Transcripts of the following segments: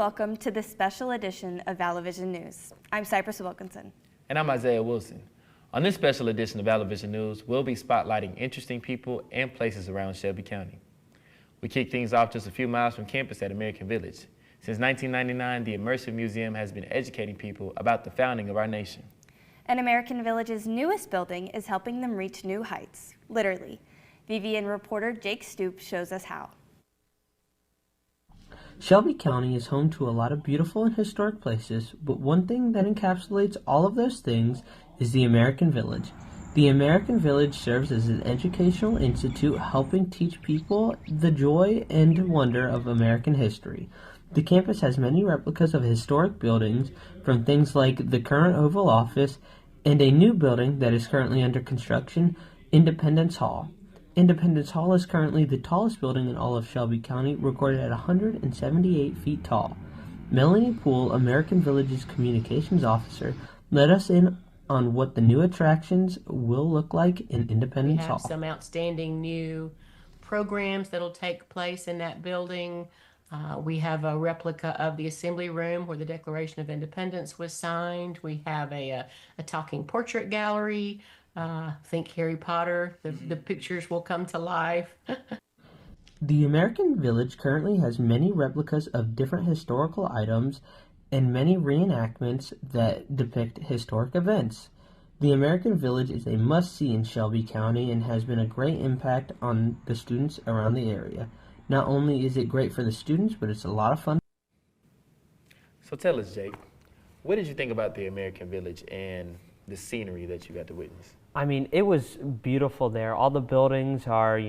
welcome to this special edition of ValaVision News. I'm Cypress Wilkinson. And I'm Isaiah Wilson. On this special edition of ValaVision News, we'll be spotlighting interesting people and places around Shelby County. We kick things off just a few miles from campus at American Village. Since 1999, the Immersive Museum has been educating people about the founding of our nation. And American Village's newest building is helping them reach new heights, literally. VVN reporter Jake Stoop shows us how. Shelby County is home to a lot of beautiful and historic places, but one thing that encapsulates all of those things is the American Village. The American Village serves as an educational institute helping teach people the joy and wonder of American history. The campus has many replicas of historic buildings, from things like the current Oval Office and a new building that is currently under construction, Independence Hall. Independence Hall is currently the tallest building in all of Shelby County, recorded at 178 feet tall. Melanie Poole, American Village's communications officer, let us in on what the new attractions will look like in Independence Hall. We have some outstanding new programs that will take place in that building. We have a replica of the Assembly Room where the Declaration of Independence was signed. We have a talking portrait gallery. Think Harry Potter. The pictures will come to life. The American Village currently has many replicas of different historical items and many reenactments that depict historic events. The American Village is a must-see in Shelby County and has been a great impact on the students around the area. Not only is it great for the students, but it's a lot of fun. So tell us, Jake, what did you think about the American Village and the scenery that you got to witness? I mean, it was beautiful there. All the buildings are,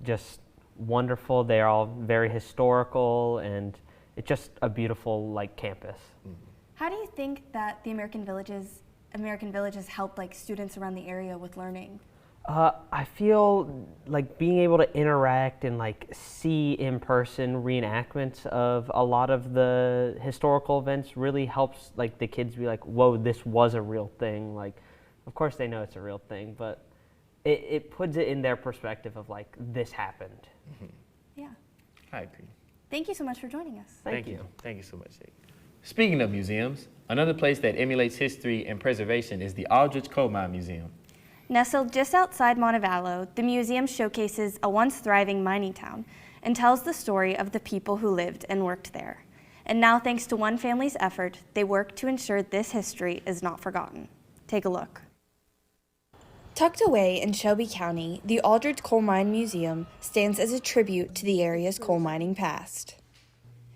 just wonderful. They're all very historical, and it's just a beautiful, campus. Mm-hmm. How do you think that the American Village has helped students around the area with learning? I feel like being able to interact and see in person reenactments of a lot of the historical events really helps the kids be whoa, this was a real thing. Of course they know it's a real thing, but it puts it in their perspective of this happened. Mm-hmm. Yeah. I agree. Thank you so much for joining us. Thank you. Thank you so much, Jake. Speaking of museums, another place that emulates history and preservation is the Aldrich Coal Mine Museum. Nestled just outside Montevallo, the museum showcases a once thriving mining town and tells the story of the people who lived and worked there. And now, thanks to one family's effort, they work to ensure this history is not forgotten. Take a look. Tucked away in Shelby County, the Aldrich Coal Mine Museum stands as a tribute to the area's coal mining past.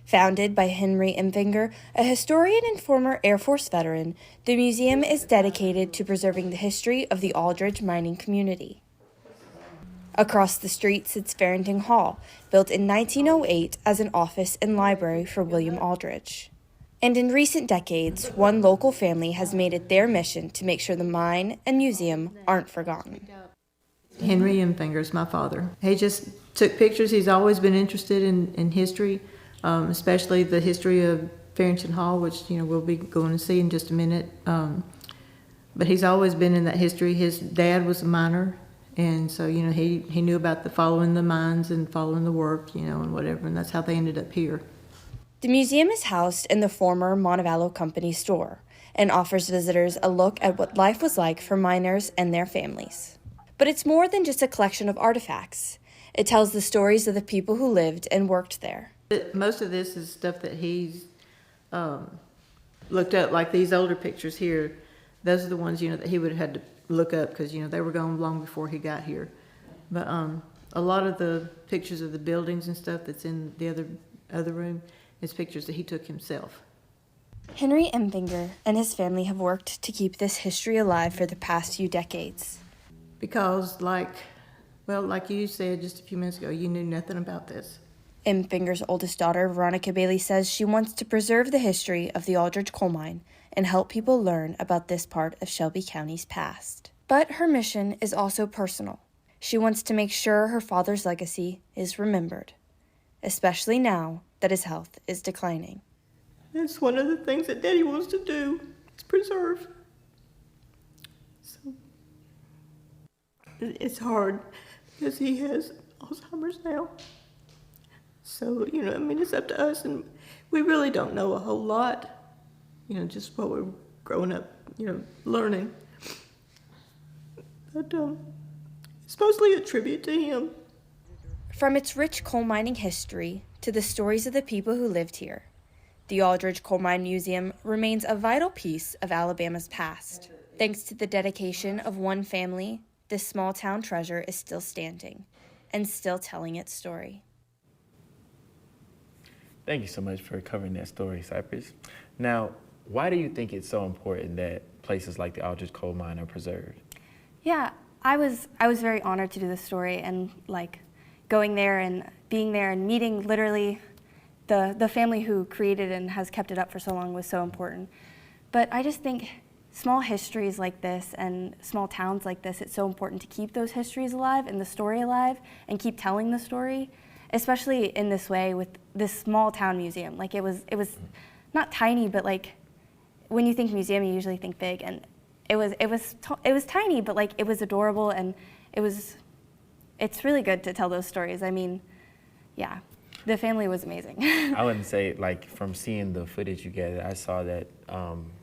Founded by Henry Empfinger, a historian and former Air Force veteran, the museum is dedicated to preserving the history of the Aldrich mining community. Across the street sits Farrington Hall, built in 1908 as an office and library for William Aldrich. And in recent decades, one local family has made it their mission to make sure the mine and museum aren't forgotten. Henry Empfinger is my father. He just took pictures. He's always been interested in history. Especially the history of Farrington Hall, which we'll be going to see in just a minute. But he's always been in that history. His dad was a miner, and so he knew about following the mines and following the work, and whatever. And that's how they ended up here. The museum is housed in the former Montevallo Company store and offers visitors a look at what life was like for miners and their families. But it's more than just a collection of artifacts. It tells the stories of the people who lived and worked there. Most of this is stuff that he's looked up, like these older pictures here. Those are the ones, that he would have had to look up because, they were gone long before he got here. But a lot of the pictures of the buildings and stuff that's in the other room is pictures that he took himself. Henry Empfinger and his family have worked to keep this history alive for the past few decades. Because, like you said just a few minutes ago, you knew nothing about this. Empfinger's oldest daughter, Veronica Bailey, says she wants to preserve the history of the Aldrich coal mine and help people learn about this part of Shelby County's past. But her mission is also personal. She wants to make sure her father's legacy is remembered, especially now that his health is declining. That's one of the things that Daddy wants to do, is preserve. So it's hard because he has Alzheimer's now. So, it's up to us, and we really don't know a whole lot, just what we're growing up, learning. But it's mostly a tribute to him. From its rich coal mining history to the stories of the people who lived here, the Aldridge Coal Mine Museum remains a vital piece of Alabama's past. Thanks to the dedication of one family, this small town treasure is still standing and still telling its story. Thank you so much for covering that story, Cypress. Now, why do you think it's so important that places like the Aldridge Coal Mine are preserved? Yeah, I was very honored to do this story, and going there and being there and meeting literally the family who created and has kept it up for so long was so important. But I just think small histories like this and small towns like this, it's so important to keep those histories alive and the story alive and keep telling the story, especially in this way with this small town museum. It was not tiny, but when you think museum, you usually think big, and it was tiny, but it was adorable, and it's really good to tell those stories. I mean, yeah, the family was amazing. I wouldn't say, from seeing the footage you gathered, I saw that,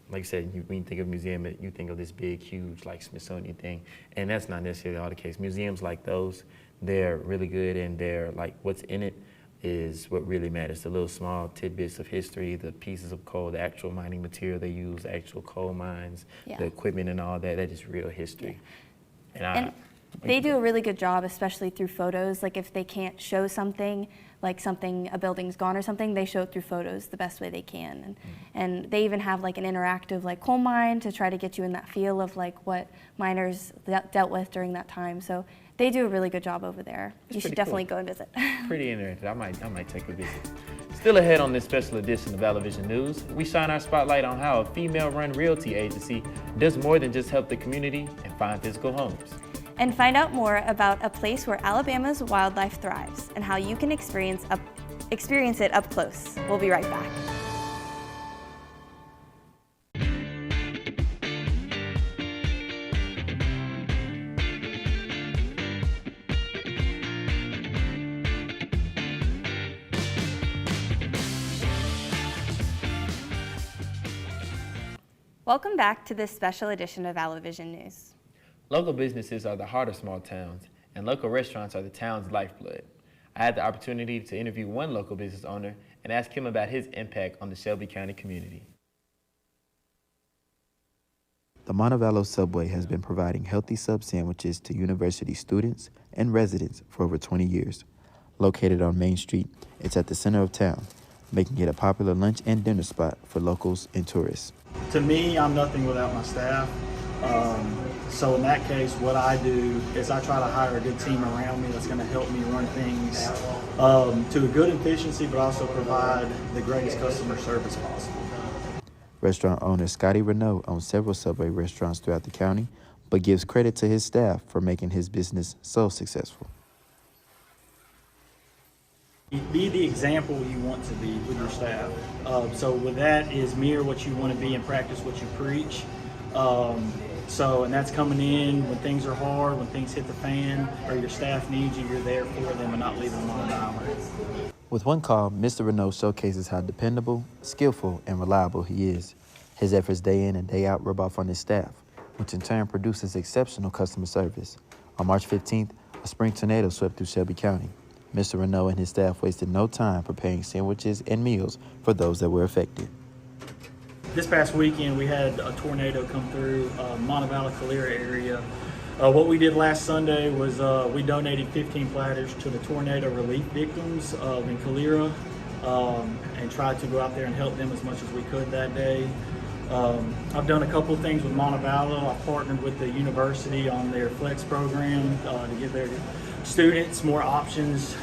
like you said, when you think of museum, you think of this big, huge, Smithsonian thing, and that's not necessarily all the case. Museums like those, they're really good, and they're what's in it is what really matters. The little small tidbits of history, the pieces of coal, the actual mining material they use, the actual coal mines, the equipment and all that, that is real history. And they do a really good job, especially through photos. If they can't show something, a building's gone or something, they show it through photos the best way they can. And they even have an interactive coal mine to try to get you in that feel of what miners dealt with during that time. So they do a really good job over there. You should definitely go and visit. Pretty interactive. I might take a visit. Still ahead on this special edition of Alavision News, we shine our spotlight on how a female-run realty agency does more than just help the community and find physical homes. And find out more about a place where Alabama's wildlife thrives and how you can experience it up close. We'll be right back. Welcome back to this special edition of Alavision News. Local businesses are the heart of small towns, and local restaurants are the town's lifeblood. I had the opportunity to interview one local business owner and ask him about his impact on the Shelby County community. The Montevallo Subway has been providing healthy sub sandwiches to university students and residents for over 20 years. Located on Main Street, it's at the center of town, making it a popular lunch and dinner spot for locals and tourists. To me, I'm nothing without my staff. So in that case, what I do is I try to hire a good team around me that's going to help me run things to a good efficiency, but also provide the greatest customer service possible. Restaurant owner Scotty Renault owns several Subway restaurants throughout the county, but gives credit to his staff for making his business so successful. Be the example you want to be with your staff. So with that is mirror what you want to be and practice what you preach. And that's coming in when things are hard, when things hit the fan, or your staff needs you, you're there for them and not leaving them on a dime. With one call, Mr. Renault showcases how dependable, skillful, and reliable he is. His efforts day in and day out rub off on his staff, which in turn produces exceptional customer service. On March 15th, a spring tornado swept through Shelby County. Mr. Renault and his staff wasted no time preparing sandwiches and meals for those that were affected. This past weekend, we had a tornado come through Montevallo, Calera area. What we did last Sunday was we donated 15 platters to the tornado relief victims in Calera and tried to go out there and help them as much as we could that day. I've done a couple of things with Montevallo. I've partnered with the university on their Flex program to give their students more options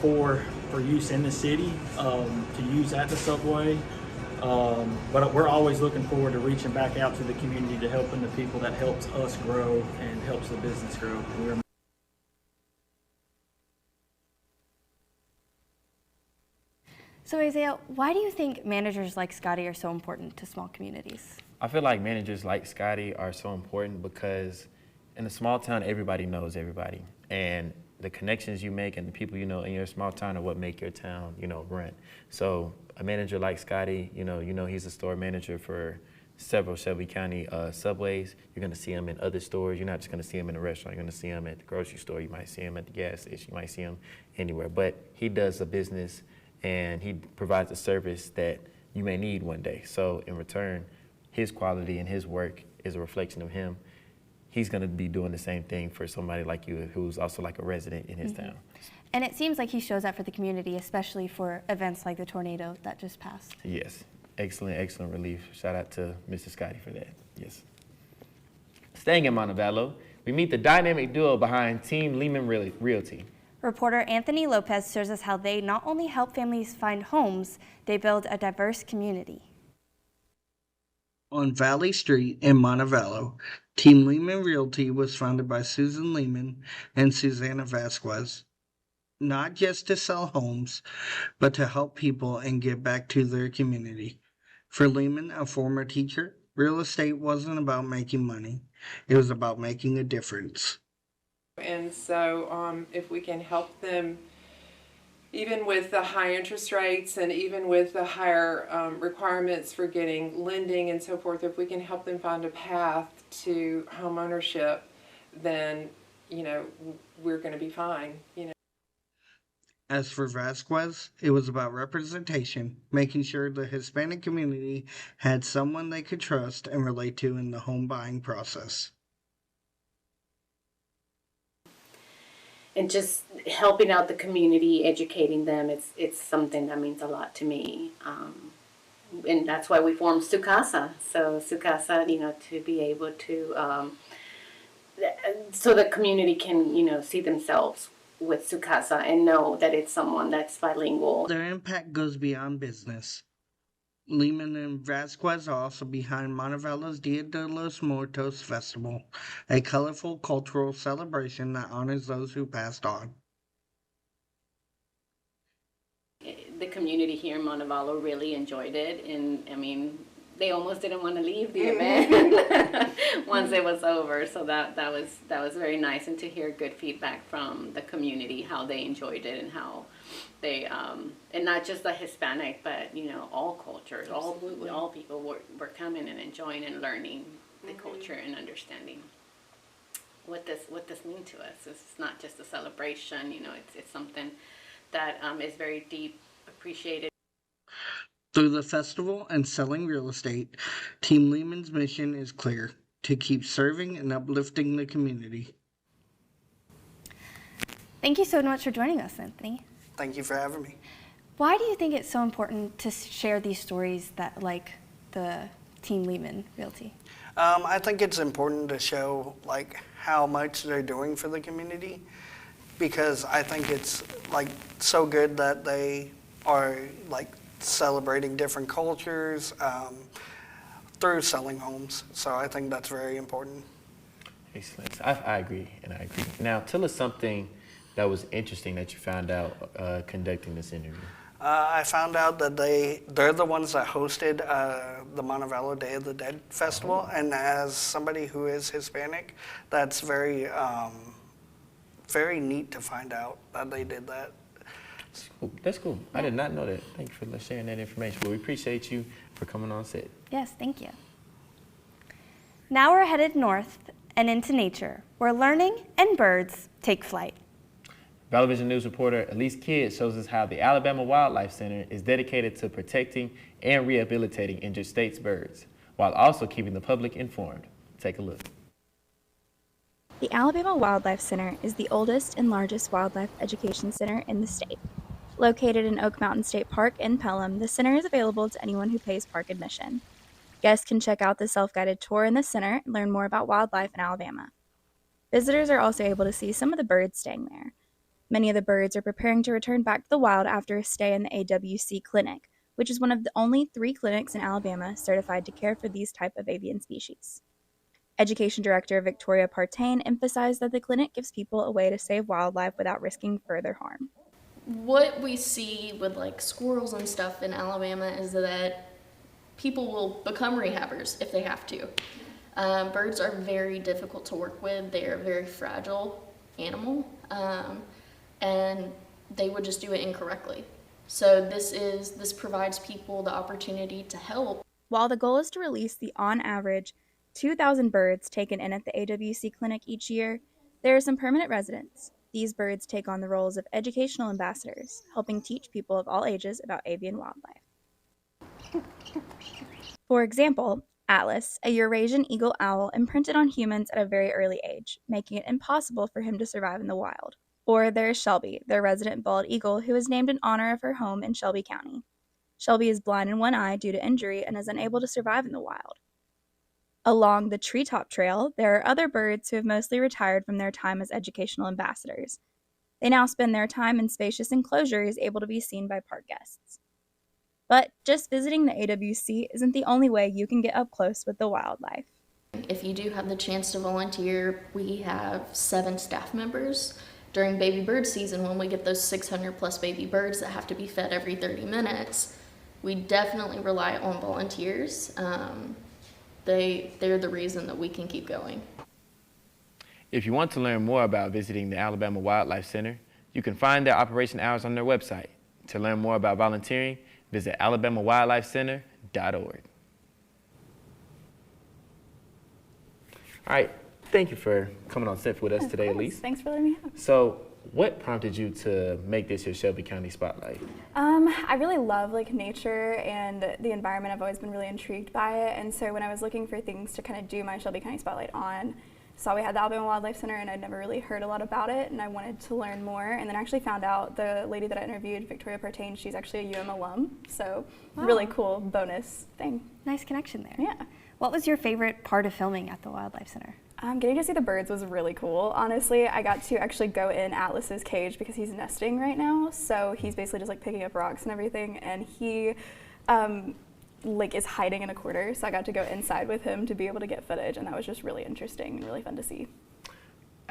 for use in the city to use at the subway. But we're always looking forward to reaching back out to the community to helping the people that helps us grow and helps the business grow. So Isaiah, why do you think managers like Scotty are so important to small communities? I feel like managers like Scotty are so important because in a small town, everybody knows everybody. And the connections you make and the people you know in your small town are what make your town, run. So a manager like Scotty, you know he's a store manager for several Shelby County subways. You're going to see him in other stores. You're not just going to see him in a restaurant. You're going to see him at the grocery store. You might see him at the gas station. You might see him anywhere. But he does a business and he provides a service that you may need one day. So in return, his quality and his work is a reflection of him. He's going to be doing the same thing for somebody like you who's also like a resident in his town. And it seems like he shows up for the community, especially for events like the tornado that just passed. Yes. Excellent relief. Shout out to Mr. Scotty for that. Yes. Staying in Montevallo, we meet the dynamic duo behind Team Lehman Realty. Reporter Anthony Lopez shows us how they not only help families find homes, they build a diverse community. On Valley Street in Montevallo, Team Lehman Realty was founded by Susan Lehman and Susanna Vasquez, not just to sell homes, but to help people and give back to their community. For Lehman, a former teacher, real estate wasn't about making money. It was about making a difference. And so if we can help them, even with the high interest rates and even with the higher requirements for getting lending and so forth, if we can help them find a path to home ownership, then, we're going to be fine, As for Vasquez, it was about representation, making sure the Hispanic community had someone they could trust and relate to in the home buying process. And just helping out the community, educating them, it's something that means a lot to me. And that's why we formed Sukasa. So Sukasa, to be able to, so the community can, see themselves with Sukasa and know that it's someone that's bilingual. Their impact goes beyond business. Lehman and Vasquez are also behind Montevallo's Dia de los Muertos Festival, a colorful cultural celebration that honors those who passed on. The community here in Montevallo really enjoyed it, and they almost didn't want to leave the event once it was over. So that was very nice, and to hear good feedback from the community, how they enjoyed it and how they and not just the Hispanic, but all cultures, all people were coming and enjoying and learning the culture and understanding what this means to us. It's not just a celebration, it's something that is very deep appreciated. Through the festival and selling real estate, Team Lehman's mission is clear: to keep serving and uplifting the community. Thank you so much for joining us, Anthony. Thank you for having me. Why do you think it's so important to share these stories that like the Team Lehman Realty? I think it's important to show how much they're doing for the community, because I think it's so good that they are celebrating different cultures through selling homes. So I think that's very important. Excellent. I agree. Now, tell us something that was interesting that you found out conducting this interview. I found out that they're the ones that hosted the Montevallo Day of the Dead Festival, and as somebody who is Hispanic, that's very very neat to find out that they did that. That's cool. I did not know that. Thank you for sharing that information. Well, we appreciate you for coming on set. Yes, thank you. Now we're headed north and into nature, where learning and birds take flight. Valley Vision News reporter Elise Kidd shows us how the Alabama Wildlife Center is dedicated to protecting and rehabilitating injured states birds, while also keeping the public informed. Take a look. The Alabama Wildlife Center is the oldest and largest wildlife education center in the state. Located in Oak Mountain State Park in Pelham, the center is available to anyone who pays park admission. Guests can check out the self-guided tour in the center and learn more about wildlife in Alabama. Visitors are also able to see some of the birds staying there. Many of the birds are preparing to return back to the wild after a stay in the AWC clinic, which is one of the only 3 clinics in Alabama certified to care for these type of avian species. Education Director Victoria Partain emphasized that the clinic gives people a way to save wildlife without risking further harm. What we see with squirrels and stuff in Alabama is that people will become rehabbers if they have to. Birds are very difficult to work with. They are a very fragile animal, and they would just do it incorrectly. So this provides people the opportunity to help. While the goal is to release the on average 2,000 birds taken in at the AWC clinic each year, there are some permanent residents. These birds take on the roles of educational ambassadors, helping teach people of all ages about avian wildlife. For example, Atlas, a Eurasian eagle owl, imprinted on humans at a very early age, making it impossible for him to survive in the wild. Or there is Shelby, their resident bald eagle, who is named in honor of her home in Shelby County. Shelby is blind in one eye due to injury and is unable to survive in the wild. Along the treetop trail, there are other birds who have mostly retired from their time as educational ambassadors. They now spend their time in spacious enclosures able to be seen by park guests. But just visiting the AWC isn't the only way you can get up close with the wildlife. If you do have the chance to volunteer, we have 7 staff members. During baby bird season, when we get those 600 plus baby birds that have to be fed every 30 minutes, we definitely rely on volunteers. They're the reason that we can keep going. If you want to learn more about visiting the Alabama Wildlife Center, you can find their operation hours on their website. To learn more about volunteering, visit alabamawildlifecenter.org. All right, thank you for coming on Sniff with us today, Elise. Thanks for letting me have. So, what prompted you to make this your Shelby County Spotlight? I really love nature and the environment. I've always been really intrigued by it, and so when I was looking for things to kind of do my Shelby County Spotlight on, saw we had the Alabama Wildlife Center, and I'd never really heard a lot about it, and I wanted to learn more, and then actually found out the lady that I interviewed, Victoria Partain, she's actually a UM alum, so really cool bonus thing. Nice connection there. Yeah. What was your favorite part of filming at the Wildlife Center? Getting to see the birds was really cool. Honestly, I got to actually go in Atlas's cage because he's nesting right now, so he's basically just picking up rocks and everything, and he is hiding in a corner, so I got to go inside with him to be able to get footage, and that was just really interesting and really fun to see.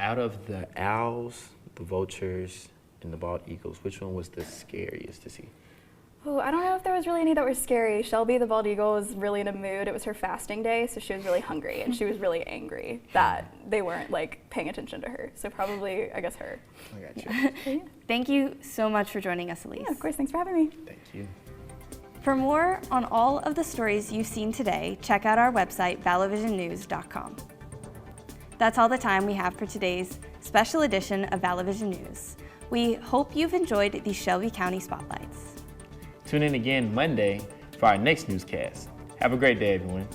Out of the owls, the vultures, and the bald eagles, which one was the scariest to see? Oh, I don't know if there was really any that were scary. Shelby, the bald eagle, was really in a mood. It was her fasting day, so she was really hungry, and she was really angry that they weren't paying attention to her. So probably, I guess, her. I got you. Yeah. Thank you so much for joining us, Elise. Yeah, of course. Thanks for having me. Thank you. For more on all of the stories you've seen today, check out our website, ValoVisionNews.com. That's all the time we have for today's special edition of ValoVision News. We hope you've enjoyed the Shelby County Spotlights. Tune in again Monday for our next newscast. Have a great day, everyone.